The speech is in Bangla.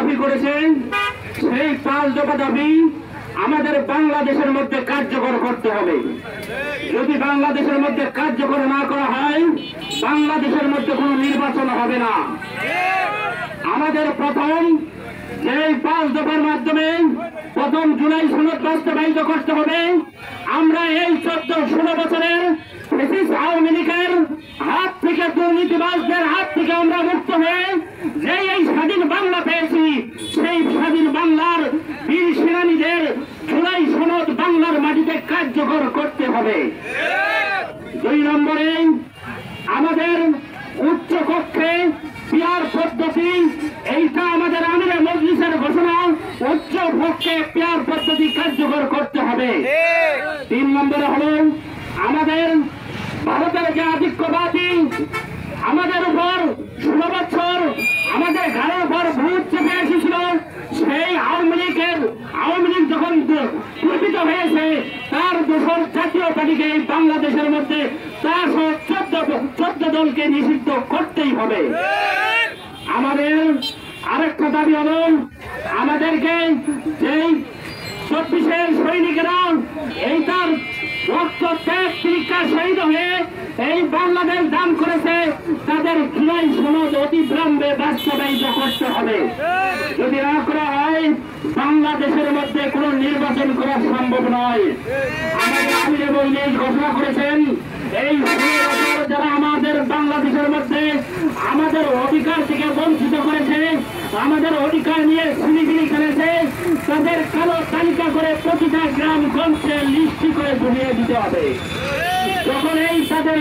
দাবি করেছেন সেই 5 দফা দাবি আমাদের বাংলাদেশের মধ্যে কার্যকর করতে হবে। যদি বাংলাদেশের মধ্যে কার্যকর না করা হয়, বাংলাদেশের মধ্যে কোনো নির্বাচন হবে না। আমাদের প্রথম যে 5 দফার মাধ্যমে 1 জুলাই সনদ বাস্তবায়িত করতে হবে। আমরা এই 14-16 বছরের আওয়ামী লীগের হাত থেকে, দুর্নীতিবাজদের হাত থেকে আমরা মুক্ত হয়ে যে এই স্বাধীন বাংলা পেয়েছি, সেই স্বাধীন বাংলার বীর সেনানীদের জুলাই সনদ বাংলার মাটিতে কার্যকর করতে হবে। 2 নম্বরে আমাদের উচ্চ কক্ষে পিয়ার পদ্ধতি, এইটা আমাদের আমিরে মজলিসের ঘোষণা, উচ্চ কক্ষে পিয়ার পদ্ধতি কার্যকর করতে হবে। 3 নম্বরে হল আমাদের ভারতের যে আধিক্যবাদী আমাদের উপর 16 বছর আমাদের ঘরের উপর ভূত চেপে এসেছিল, সেই আওয়ামী লীগ যখন প্রকৃত হয়েছে তার দোষর জাতীয় পার্টিকে এই বাংলাদেশের মধ্যে 14 দলকে নিষিদ্ধ করতেই হবে। আমাদের আরেকটা দাবি হল আমাদেরকে যেই 24-এর সৈনিকেরা এই তার রক্ত ত্যাগ পরীক্ষা শহীদ হয়ে এই বাংলাদেশ দান করেছে, তাদের জুলাই সনদ অতিবিলম্বে বাস্তবায়িত করতে হবে। যদি না করা হয়, বাংলাদেশের মধ্যে কোনো নির্বাচন করা সম্ভব নয়। আমাদের আমিরে মজলিস ঘোষণা করেছেন এই 16 বছর যারা আমাদের বাংলাদেশের মধ্যে আমাদের অধিকার থেকে বঞ্চিত করেছে, আমাদের অধিকার নিয়ে ছিনিমিনি খেলেছে, তাদের কালো তালিকা করে প্রতিটা গ্রামগঞ্জে লিস্টি করে ঝুলিয়ে দিতে হবে। যখন এই তাদের